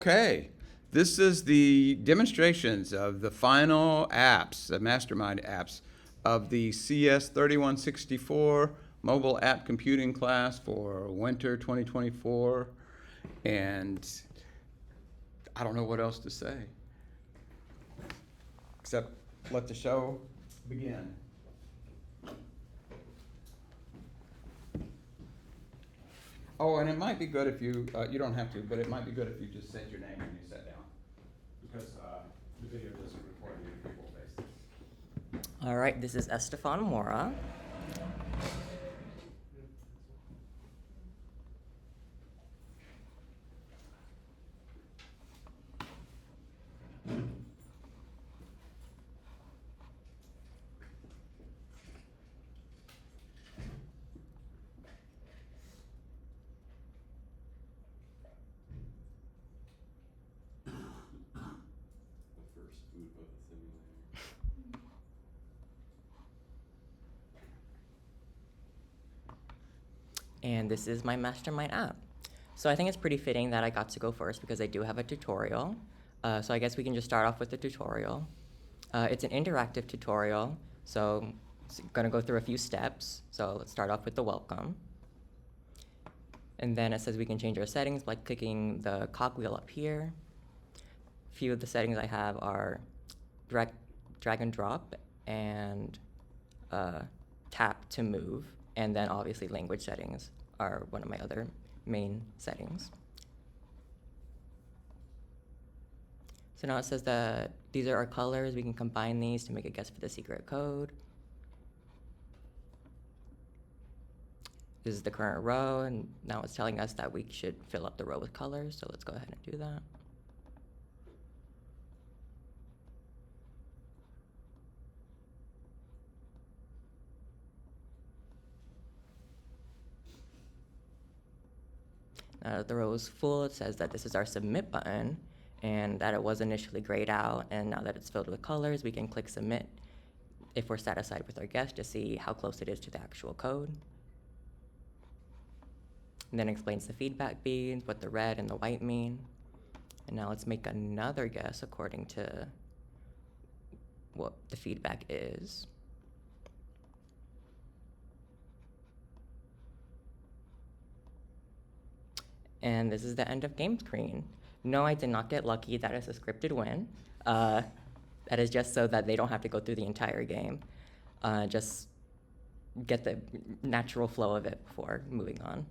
Okay, this is the demonstrations of the final apps, the Mastermind apps of the CS 3164 mobile app computing class for winter 2024. And I don't know what else to say, except let the show begin. Oh, and it might be good if you, you don't have to, but it might be good if you just said your name when you sat down. Because the video doesn't record your people's faces. All right, this is Estefan Mora. The first boot of the simulator. And this is my Mastermind app. So I think it's pretty fitting that I got to go first because I do have a tutorial. So I guess we can just start off with the tutorial. It's an interactive tutorial, so it's gonna go through a few steps. So let's start off with the welcome. And then it says we can change our settings by clicking the cogwheel up here. A few of the settings I have are drag and drop and tap to move. And then obviously language settings are one of my other main settings. So now it says that these are our colors. We can combine these to make a guess for the secret code. This is the current row, and now it's telling us that we should fill up the row with colors. So let's go ahead and do that. Now that the row is full, it says that this is our submit button and that it was initially grayed out, and now that it's filled with colors, we can click submit if we're satisfied with our guess to see how close it is to the actual code. And then explains the feedback beads, what the red and the white mean. And now let's make another guess according to what the feedback is. And this is the end of game screen. No, I did not get lucky. That is a scripted win. That is just so that they don't have to go through the entire game. Just get the natural flow of it before moving on.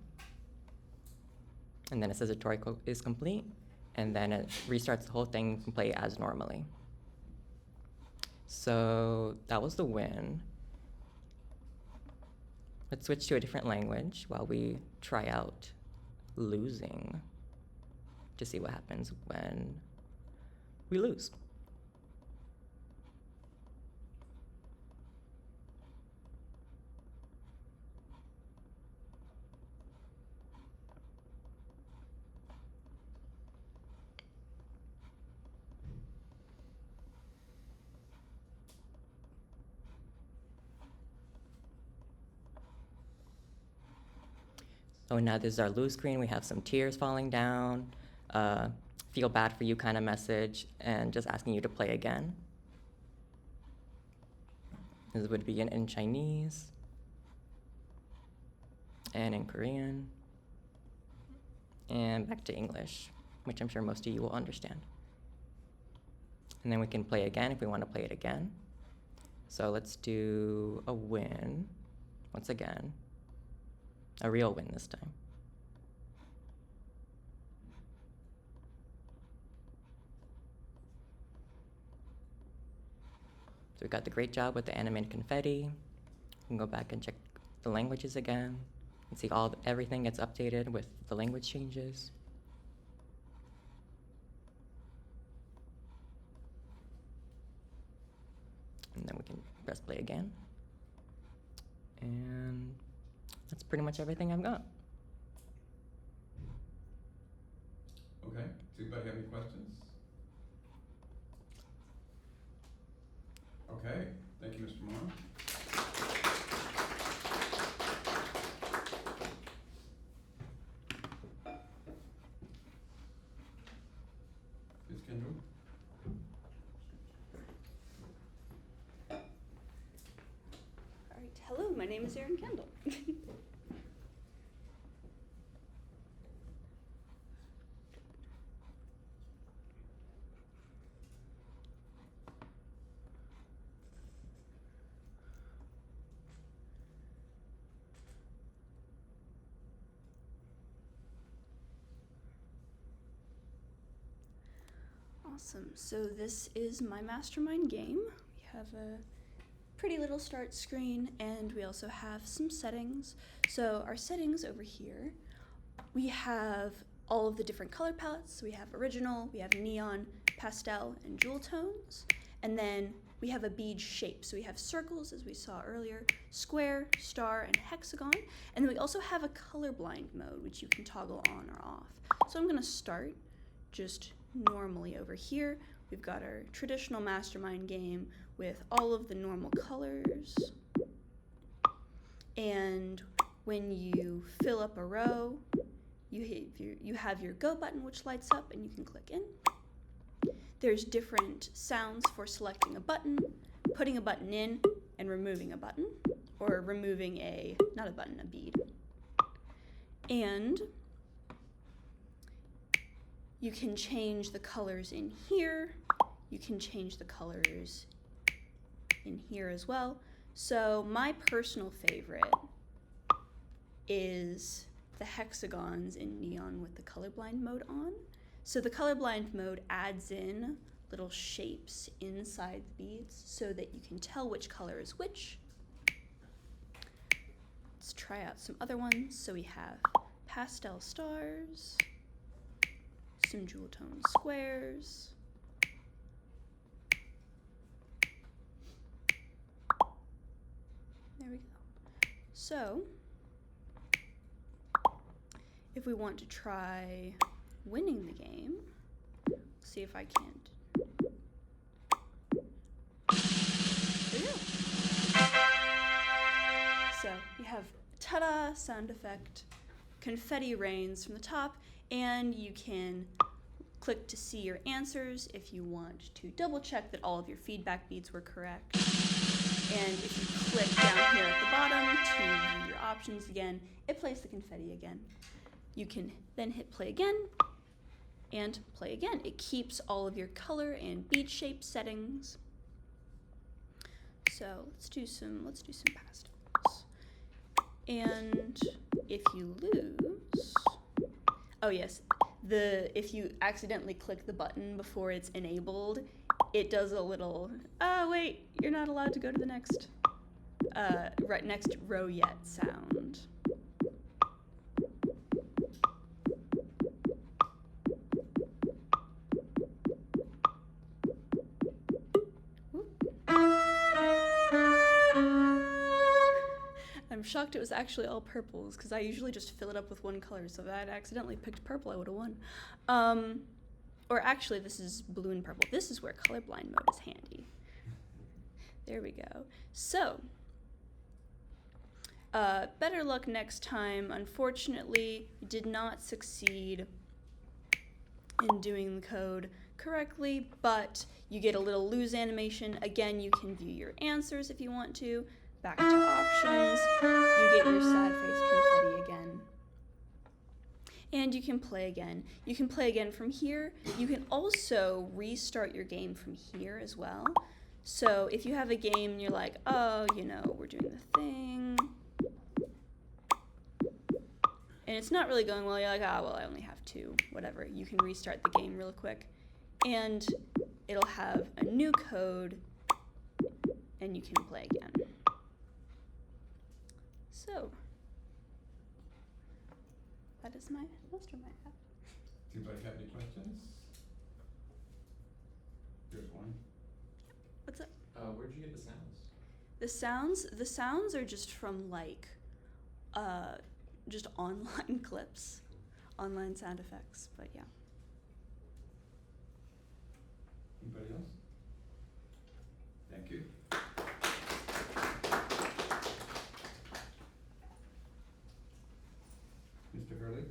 And then it says the tutorial is complete, and then it restarts the whole thing. You can play as normally. So that was the win. Let's switch to a different language while we try out losing to see what happens when we lose. So now this is our lose screen. We have some tears falling down, feel bad for you kind of message, and just asking you to play again. This would be in Chinese and in Korean and back to English, which I'm sure most of you will understand. And then we can play again if we want to play it again. So let's do a win once again. A real win this time. So we got the great job with the animated confetti. We can go back and check the languages again and see everything gets updated with the language changes. And then we can press play again. And that's pretty much everything I've got. Okay, does anybody have any questions? Okay, thank you, Mr. Moore. Kendall? All right, hello, my name is Erin Kendall. Awesome, so this is my Mastermind game. We have a pretty little start screen, and we also have some settings. So our settings over here, we have all of the different color palettes. So we have original, we have neon, pastel, and jewel tones. And then we have a bead shape. So we have circles, as we saw earlier, square, star, and hexagon. And then we also have a colorblind mode, which you can toggle on or off. So I'm gonna start just normally over here. We've got our traditional Mastermind game with all of the normal colors. And when you fill up a row, you have your go button, which lights up, and you can click in. There's different sounds for selecting a button, putting a button in, and removing a button, or removing not a button, a bead. And you can change the colors in here. You can change the colors in here as well. So my personal favorite is the hexagons in neon with the colorblind mode on. So the colorblind mode adds in little shapes inside the beads so that you can tell which color is which. Let's try out some other ones. So we have pastel stars, some jewel tone squares, there we go. So if we want to try winning the game, see if I can't. There we go. So you have ta-da sound effect, confetti rains from the top, and you can click to see your answers if you want to double check that all of your feedback beads were correct. And if you click down here at the bottom to view your options again, it plays the confetti again. You can then hit play again and play again. It keeps all of your color and bead shape settings. So let's do some pastels. And if you lose, oh yes, if you accidentally click the button before it's enabled, it does a little, oh wait, you're not allowed to go to the next row yet sound. I'm shocked it was actually all purples, because I usually just fill it up with one color, so if I had accidentally picked purple, I would have won. Or actually, this is blue and purple. This is where colorblind mode is handy. There we go. So, better luck next time. Unfortunately, you did not succeed in doing the code correctly, but you get a little lose animation. Again, you can view your answers if you want to. Back to options, you get your sad face confetti again. And you can play again. You can play again from here. You can also restart your game from here as well. So if you have a game and you're like, oh, we're doing the thing, and it's not really going well, you're like, well, I only have 2, whatever. You can restart the game real quick, and it'll have a new code, and you can play again. So, that is my Mastermind app. Do anybody have any questions? There's one. What's up? Where'd you get the sounds? The sounds are just from just online clips, online sound effects, but yeah. Anybody else? Thank you. Mr. Hurley?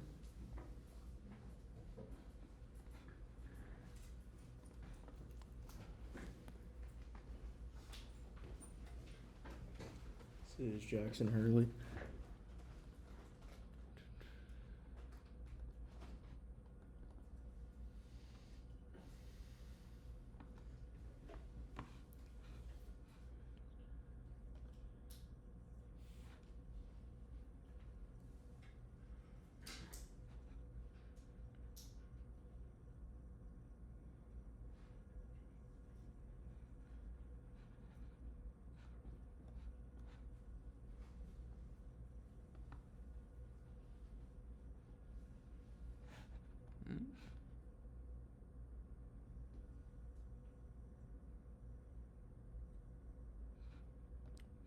It is Jackson Hurley.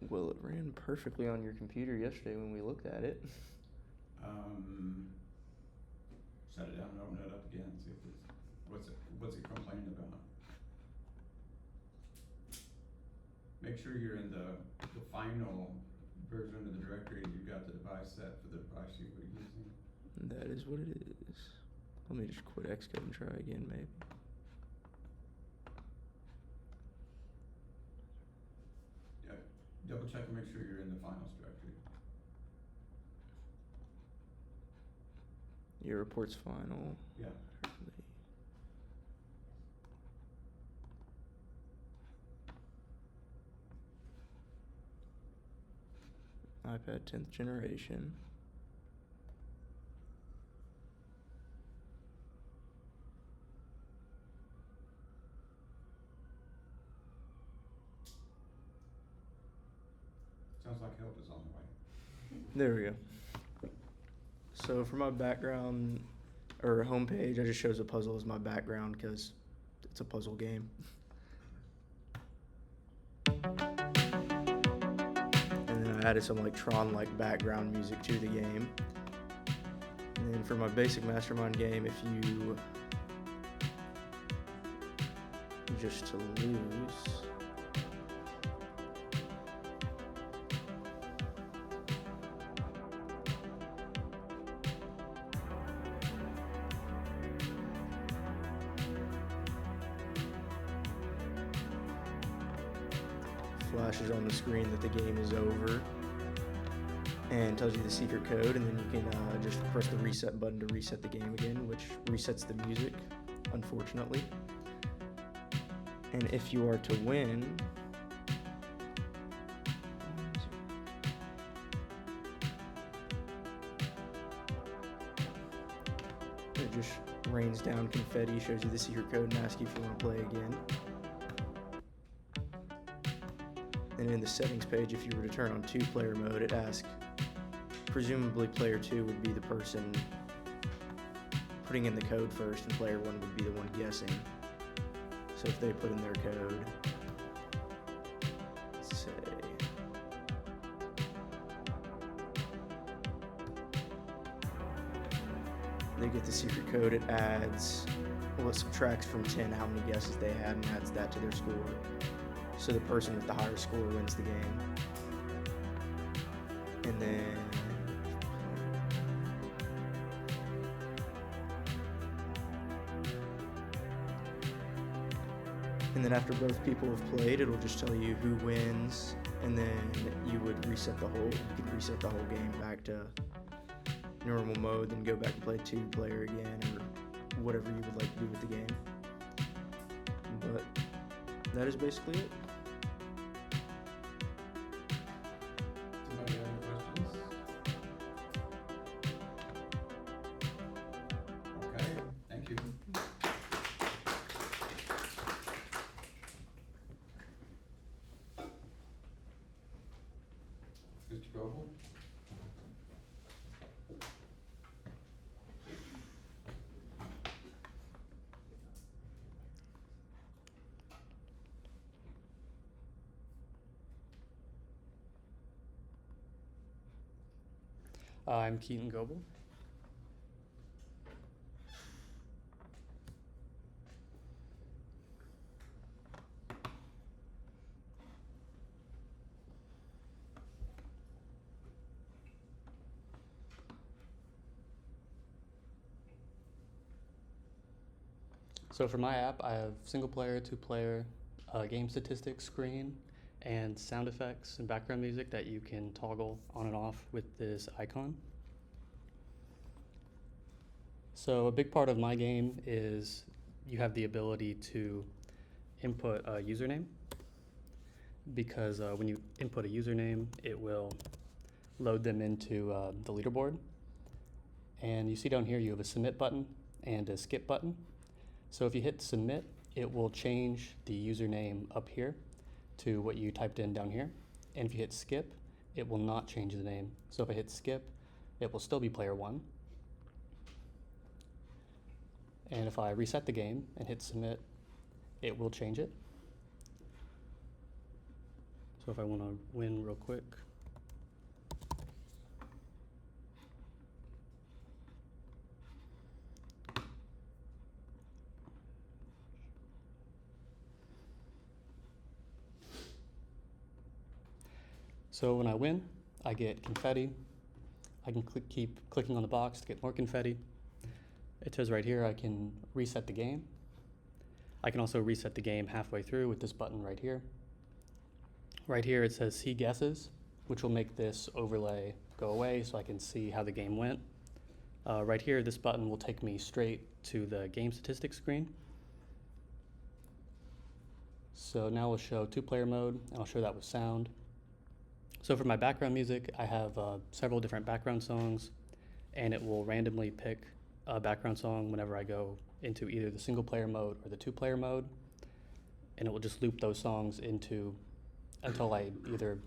Well, it ran perfectly on your computer yesterday when we looked at it. Shut it down and open it up again, see if it's, what's it complaining about? Make sure you're in the final version of the directory, you've got the device set for the device you were using. That is what it is. Let me just quit Xcode and try again, maybe. Yeah, double check and make sure you're in the finals directory. Your report's final. Yeah. iPad 10th generation. Sounds like help is on the way. There we go. So for my background or homepage, I just shows a puzzle as my background because it's a puzzle game. And then I added some like Tron-like background music to the game. And then for my basic Mastermind game, if you just to lose. Flashes on the screen that the game is over and tells you the secret code, and then you can just press the reset button to reset the game again, which resets the music, unfortunately. And if you are to win, it just rains down confetti, shows you the secret code, and asks you if you want to play again. And in the settings page, if you were to turn on 2-player mode, it asks, presumably player 2 would be the person putting in the code first, and player 1 would be the one guessing. So if they put in their code, let's say, they get the secret code, it adds, well, it subtracts from 10 how many guesses they had and adds that to their score. So the person with the higher score wins the game. And then after both people have played, it'll just tell you who wins, and then you would reset the whole, you could reset the whole game back to normal mode, then go back and play 2-player again, or whatever you would like to do with the game. But that is basically it. Somebody have any questions? Okay, thank you. Mr. Goble? I'm Keaton Goble. So for my app, I have single player, 2-player, game statistics screen, and sound effects and background music that you can toggle on and off with this icon. So a big part of my game is you have the ability to input a username, because when you input a username, it will load them into the leaderboard. And you see down here you have a submit button and a skip button. So if you hit submit, it will change the username up here to what you typed in down here. And if you hit skip, it will not change the name. So if I hit skip, it will still be player 1. And if I reset the game and hit submit, it will change it. So if I want to win real quick, so when I win, I get confetti. I can keep clicking on the box to get more confetti. It says right here I can reset the game. I can also reset the game halfway through with this button right here. Right here it says see guesses, which will make this overlay go away so I can see how the game went. Right here, this button will take me straight to the game statistics screen. So now we'll show 2-player mode, and I'll show that with sound. So for my background music, I have several different background songs, and it will randomly pick a background song whenever I go into either the single-player mode or the 2-player mode, and it will just loop those songs until I either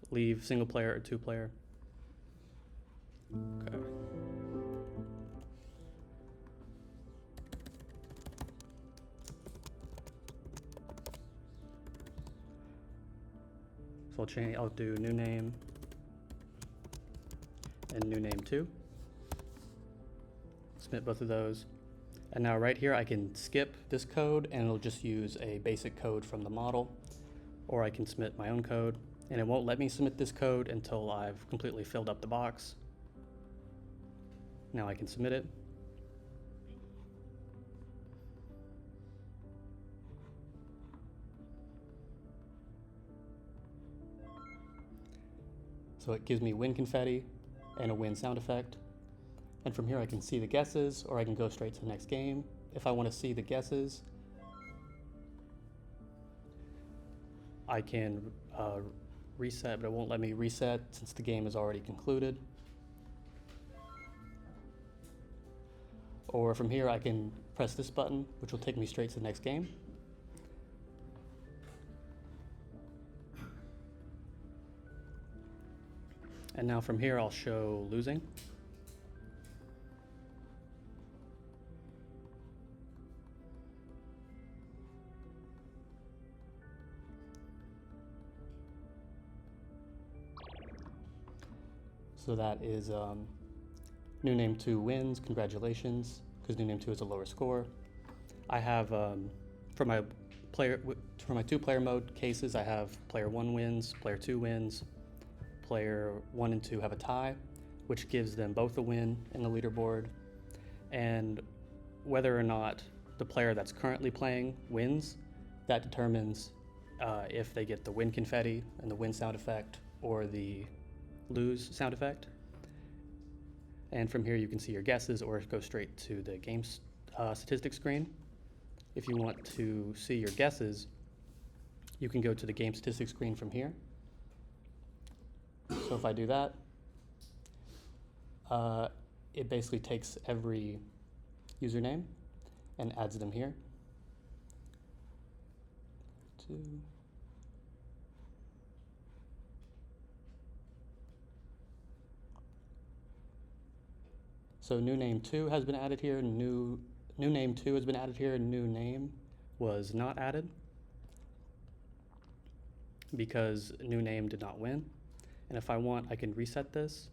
leave single-player or 2-player. Okay. So I'll do new name and new name 2. Submit both of those. And now right here I can skip this code and it'll just use a basic code from the model, or I can submit my own code, and it won't let me submit this code until I've completely filled up the box. Now I can submit it. So it gives me win confetti and a win sound effect. And from here I can see the guesses, or I can go straight to the next game. If I want to see the guesses, I can reset, but it won't let me reset since the game is already concluded. Or from here I can press this button, which will take me straight to the next game. And now from here I'll show losing. So that is new name 2 wins, congratulations, because new name 2 is a lower score. I have, for my 2-player mode cases, I have player 1 wins, player 2 wins, player 1 and 2 have a tie, which gives them both a win in the leaderboard. And whether or not the player that's currently playing wins, that determines if they get the win confetti and the win sound effect or the lose sound effect. And from here you can see your guesses, or go straight to the game statistics screen. If you want to see your guesses, you can go to the game statistics screen from here. So if I do that, it basically takes every username and adds them here. 2. So new name 2 has been added here, new name 2 has been added here, new name was not added because new name did not win. And if I want, I can reset this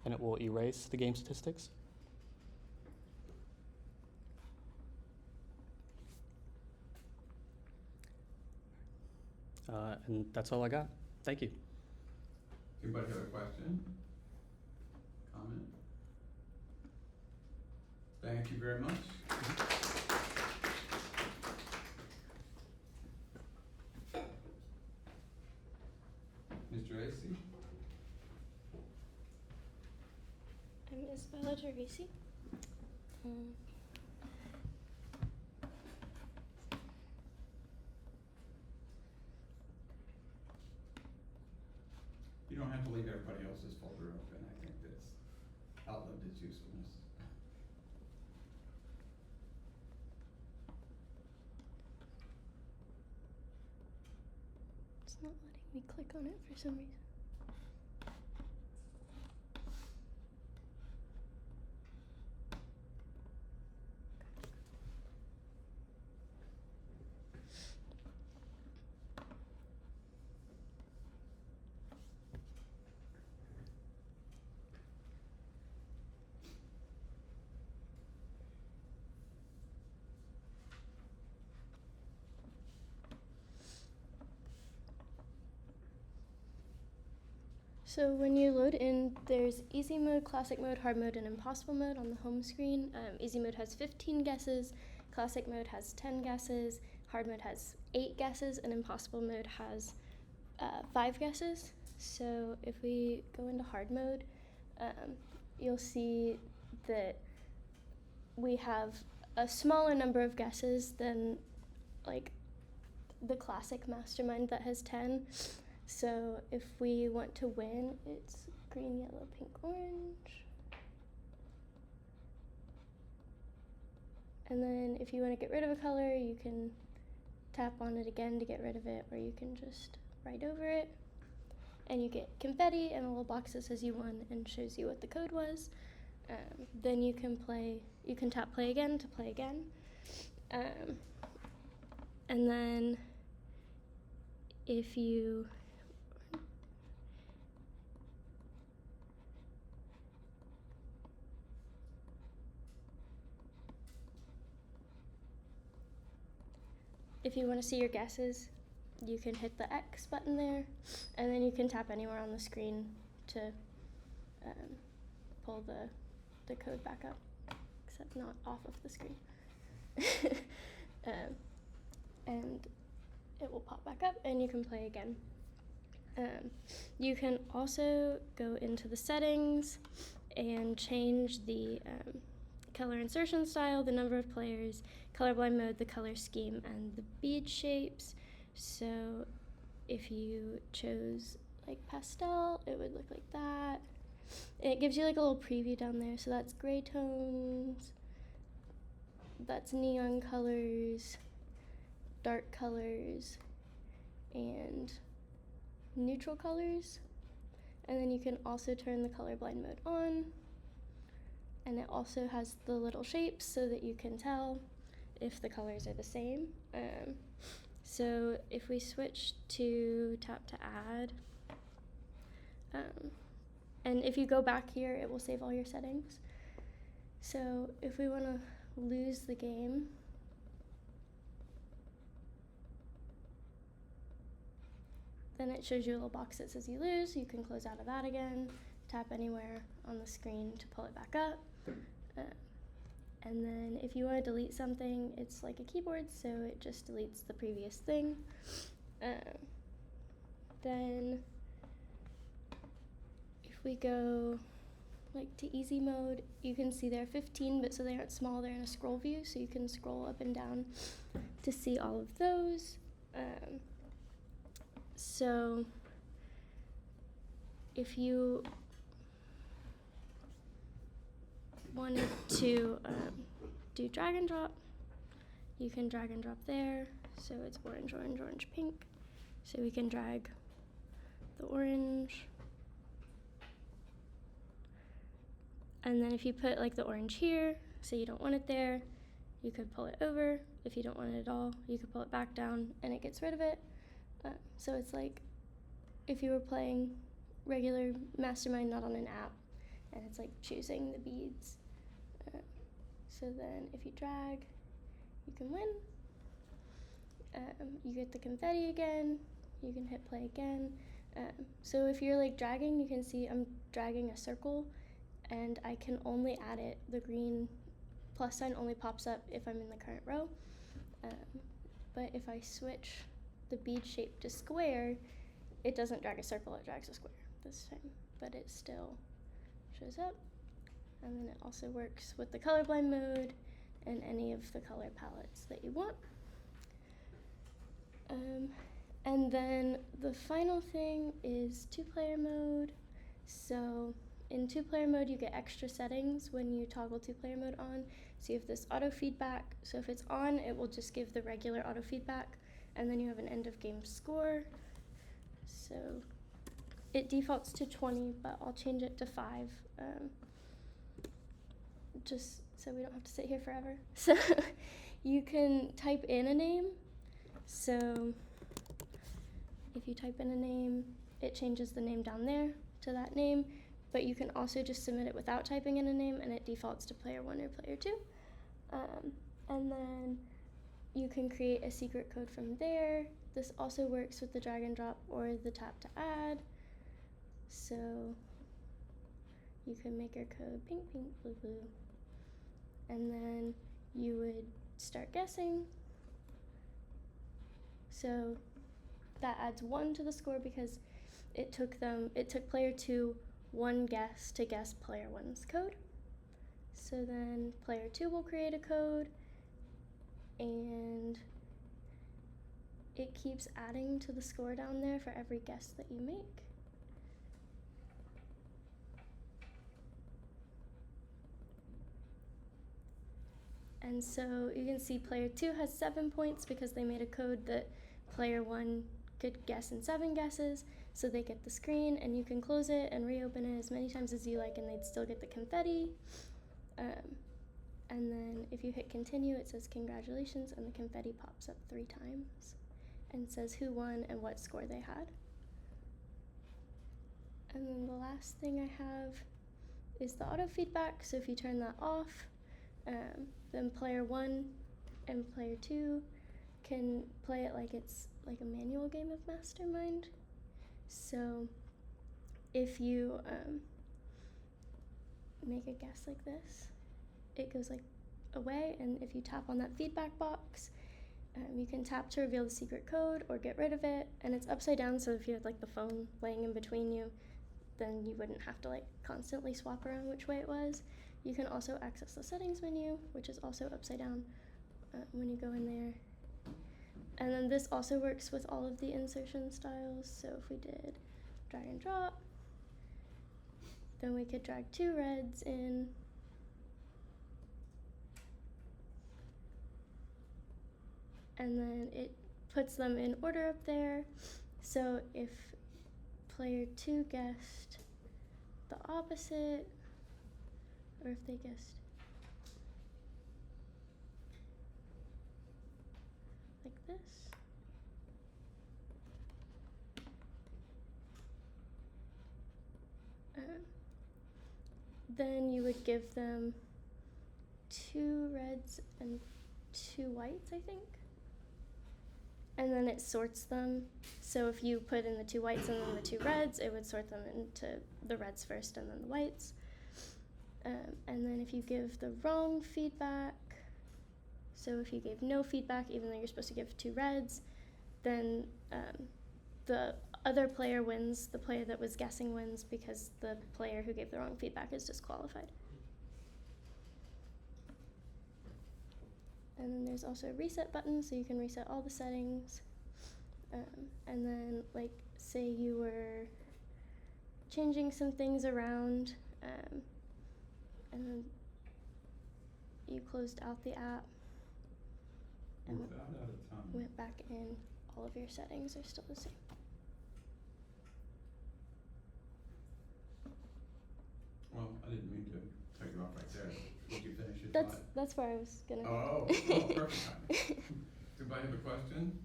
and it will erase the game statistics. And that's all I got. Thank you. Anybody have a question? Comment? Thank you very much. Tracy. I'm Isabella Gervasi. You don't have to leave everybody else's folder open. I think that's outlived its usefulness. It's not letting me click on it for some reason. So when you load in, there's easy mode, classic mode, hard mode, and impossible mode on the home screen. Easy mode has 15 guesses, classic mode has 10 guesses, hard mode has 8 guesses, and impossible mode has 5 guesses. So if we go into hard mode, you'll see that we have a smaller number of guesses than like the classic Mastermind that has 10. So if we want to win, it's green, yellow, pink, orange. And then if you want to get rid of a color, you can tap on it again to get rid of it, or you can just write over it. And you get confetti and a little box that says you won and shows you what the code was. Then you can tap play again to play again. And then if you want to see your guesses, you can hit the X button there, and then you can tap anywhere on the screen to pull the code back up, except not off of the screen. And it will pop back up, and you can play again. You can also go into the settings and change the color insertion style, the number of players, colorblind mode, the color scheme, and the bead shapes. So if you chose like pastel, it would look like that. It gives you like a little preview down there. So that's gray tones, that's neon colors, dark colors, and neutral colors. And then you can also turn the colorblind mode on. And it also has the little shapes so that you can tell if the colors are the same. So if we switch to tap to add, and if you go back here, it will save all your settings. So if we want to lose the game, then it shows you a little box that says you lose. You can close out of that again, tap anywhere on the screen to pull it back up. And then if you want to delete something, it's like a keyboard, so it just deletes the previous thing. Then if we go like to easy mode, you can see there are 15, but so they aren't small, they're in a scroll view, so you can scroll up and down to see all of those. So if you wanted to do drag and drop, you can drag and drop there. So it's orange, orange, orange, pink. So we can drag the orange. And then if you put like the orange here, so you don't want it there, you could pull it over. If you don't want it at all, you could pull it back down and it gets rid of it. So it's like if you were playing regular Mastermind, not on an app, and it's like choosing the beads. So then if you drag, you can win. You get the confetti again. You can hit play again. So if you're like dragging, you can see I'm dragging a circle, and I can only add it. The green plus sign only pops up if I'm in the current row. But if I switch the bead shape to square, it doesn't drag a circle, it drags a square this time, but it still shows up. And then it also works with the colorblind mode and any of the color palettes that you want. And then the final thing is 2-player mode. So in 2-player mode, you get extra settings when you toggle 2-player mode on. So you have this auto feedback. So if it's on, it will just give the regular auto feedback. And then you have an end of game score. So it defaults to 20, but I'll change it to 5. Just so we don't have to sit here forever. So you can type in a name. So if you type in a name, it changes the name down there to that name, but you can also just submit it without typing in a name and it defaults to player 1 or player 2. And then you can create a secret code from there. This also works with the drag and drop or the tap to add. So you can make your code pink, pink, blue, blue. And then you would start guessing. So that adds 1 to the score because it took player 2 1 guess to guess player 1's code. So then player 2 will create a code and it keeps adding to the score down there for every guess that you make. And so you can see player 2 has 7 points because they made a code that player 1 could guess in 7 guesses. So they get the screen and you can close it and reopen it as many times as you like and they'd still get the confetti. And then if you hit continue, it says congratulations and the confetti pops up 3 times and says who won and what score they had. And then the last thing I have is the auto feedback. So if you turn that off, then player 1 and player 2 can play it like it's like a manual game of Mastermind. So if you make a guess like this, it goes like away, and if you tap on that feedback box, you can tap to reveal the secret code or get rid of it, and it's upside down, so if you had like the phone laying in between you, then you wouldn't have to like constantly swap around which way it was. You can also access the settings menu, which is also upside down when you go in there. And then this also works with all of the insertion styles. So if we did drag and drop, then we could drag 2 reds in. And then it puts them in order up there. So if player 2 guessed the opposite, or if they guessed like this, then you would give them 2 reds and 2 whites, I think. And then it sorts them. So if you put in the 2 whites and then the 2 reds, it would sort them into the reds first and then the whites. And then if you give the wrong feedback, so if you gave no feedback, even though you're supposed to give 2 reds, then the other player wins, the player that was guessing wins, because the player who gave the wrong feedback is disqualified. And then there's also a reset button, so you can reset all the settings. And then, like, say you were changing some things around, and then you closed out the app and went back in, all of your settings are still the same. Well, I didn't mean to cut you off right there. Did you finish your thought? That's where I was gonna go. Oh, perfect timing. Anybody have a question?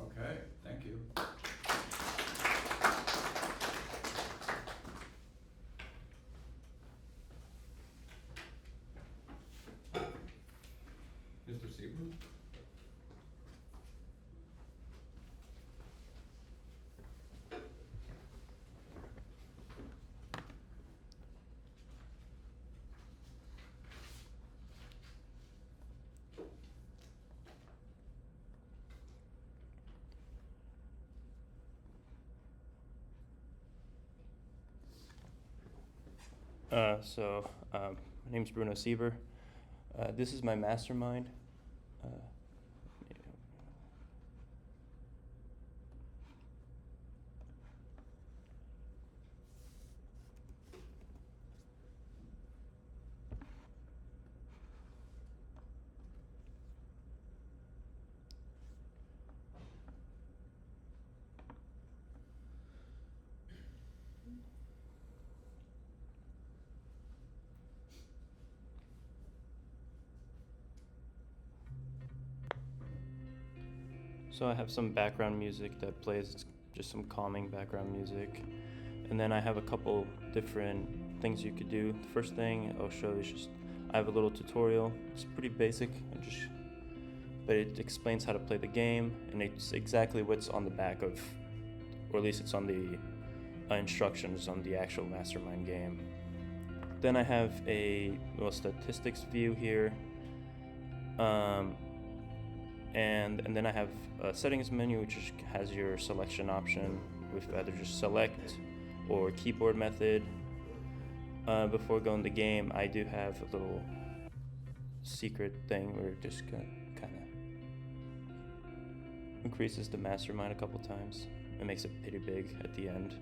Okay, thank you. Mr. Seaver? My name's Bruno Sieber. This is my mastermind. Uh, So I have some background music that plays, it's just some calming background music. And then I have a couple different things you could do. The first thing I'll show is just, I have a little tutorial. It's pretty basic, but it explains how to play the game, and it's exactly what's on the back of, or at least it's on the instructions on the actual Mastermind game. Then I have a little statistics view here. And then I have a settings menu, which has your selection option with either just select or keyboard method. Before going to game, I do have a little secret thing where it just kind of increases the mastermind a couple times. It makes it pretty big at the end.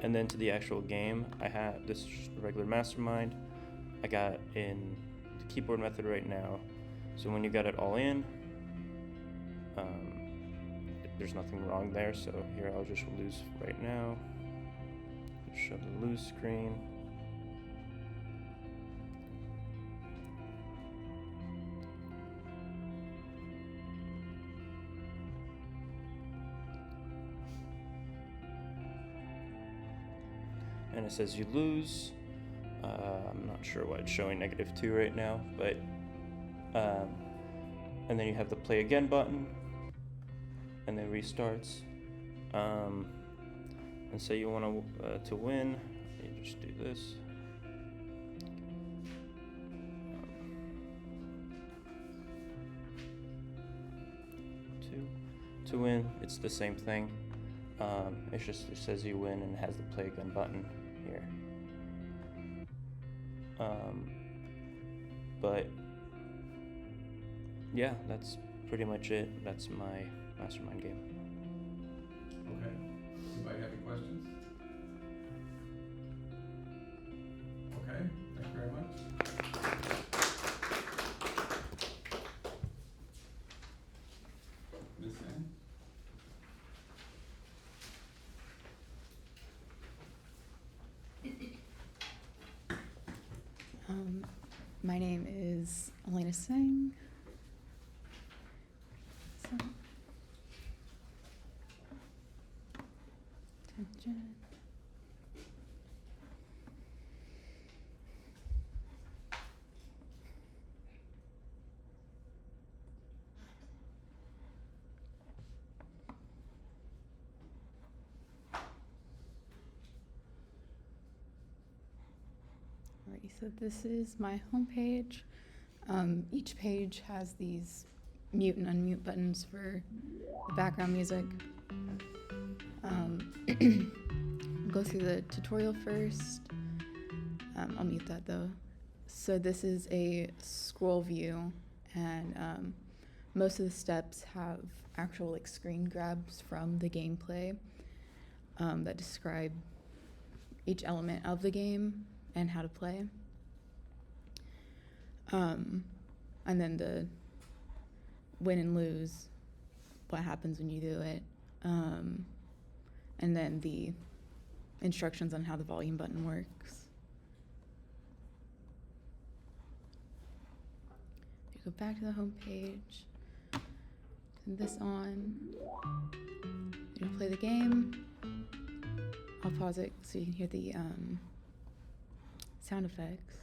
And then to the actual game, I have this is just a regular mastermind. I got in the keyboard method right now. So when you got it all in, there's nothing wrong there. So here I'll just lose right now. Just show the lose screen. And it says you lose. I'm not sure why it's showing -2 right now, but and then you have the play again button, and then restarts. And say you want to win, you just do this. To win, it's the same thing. It's just it says you win and it has the play again button here. But yeah, that's pretty much it. That's my Mastermind game. Okay. Anybody have any questions? Okay, thank you very much. Ms. Sam? My name is Elena Singh. So, attention. Alrighty, so this is my homepage. Each page has these mute and unmute buttons for the background music. Go through the tutorial first. I'll mute that though. So this is a scroll view, and most of the steps have actual like screen grabs from the gameplay that describe each element of the game and how to play. And then the win and lose, what happens when you do it, and then the instructions on how the volume button works. You go back to the home page, turn this on, you play the game. I'll pause it so you can hear the sound effects.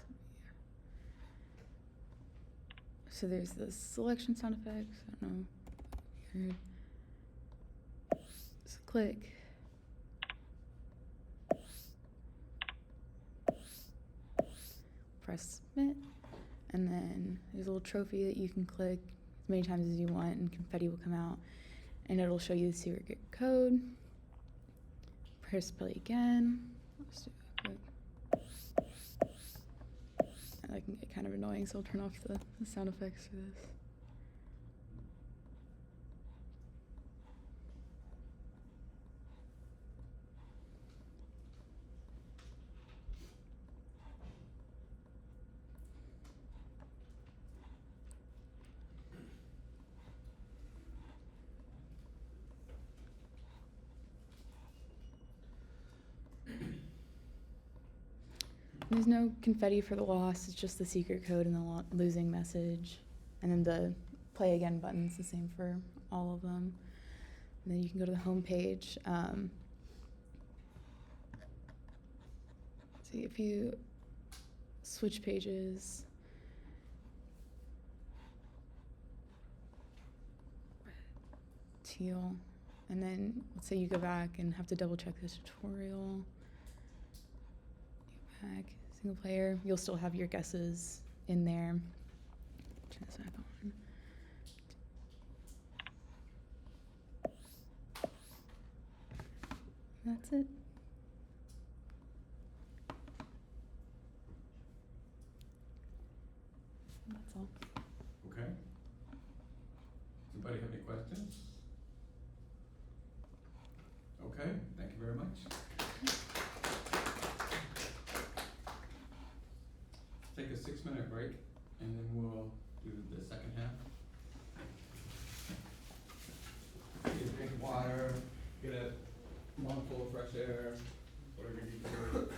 So there's the selection sound effects. I don't know. Just click. Press submit. And then there's a little trophy that you can click as many times as you want, and confetti will come out. And it'll show you the secret code. press play again. Let's do a quick. And that can get kind of annoying, so I'll turn off the sound effects for this. There's no confetti for the loss, it's just the secret code and the losing message. And then the play again button's the same for all of them. And then you can go to the home page. See, if you switch pages, teal, and then let's say you go back and have to double check this tutorial. Back, single player, you'll still have your guesses in there. Turn this back on. That's it. That's all. Okay. Anybody have any questions? Okay, thank you very much. Take a 6-minute break, and then we'll do the second half. Get a drink of water, get a lungful of fresh air, whatever you need to do.